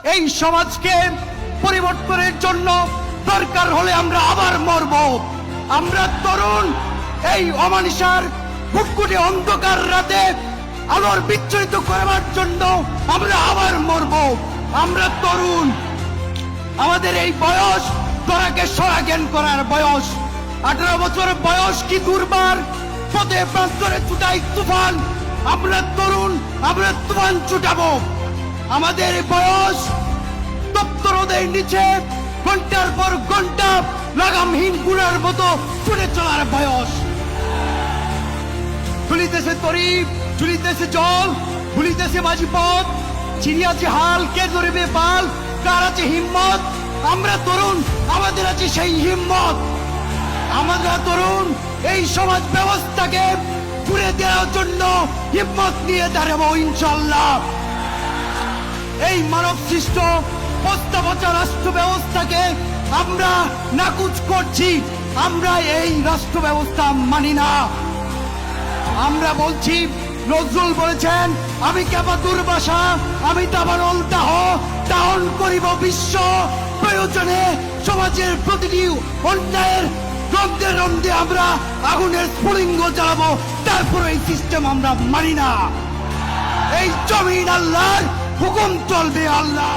এই সমাজকে পরিবর্তনের জন্য দরকার হলে আমরা আবার মরব। আমরা তরুণ, এই অমানিসার ঘুটঘুটে অন্ধকার রাতে আলোর বিচ্ছুরিত করার জন্য আমরা আবার মরব। আমরা তরুণ, আমাদের এই বয়স তোরাকে সরাজ্ঞান করার বয়স। 18 বছর বয়স কি দুর্বার, পথে প্রান্তরে ছুটাই তুফান। আমরা তরুণ, আমরা তুফান ছুটাবো। আমাদের বয়স তপ্ত রোদের নিচে ঘন্টার পর ঘন্টা লাগামহীন গুণার মতো ছুটে চলার বয়স। চলিতেছে তরি, চলিতেছে জল, ভুলিতেছে মাঝি পথ, চিড়িয়াছে হাল, কে ধরবে পাল, কার আছে হিম্মত। আমরা তরুণ, আমাদের আছে সেই হিম্মত। আমরা তরুণ, এই সমাজ ব্যবস্থাকে ঘুরে দেওয়ার জন্য হিম্মত নিয়ে দাঁড়াবো ইনশাল্লাহ। এই মানব সৃষ্ট প্রস্তাবচা রাষ্ট্র ব্যবস্থাকে আমরা নাকুচ করছি। আমরা এই রাষ্ট্র ব্যবস্থা মানি না। আমরা বলছি, নজরুল বলেছেন, আমি কেবা দুর্বাসা, আমি তাবারল দাহ, দাহন করিব বিশ্ব। প্রয়োজনে সমাজের প্রতিটি অন্যায়ের রন্ধে রন্ধে আমরা আগুনের স্ফুলিঙ্গ জ্বালাবো। তারপর এই সিস্টেম আমরা মানি না। এই জমিন আল্লাহর, হুকুম চলবে আল্লাহ।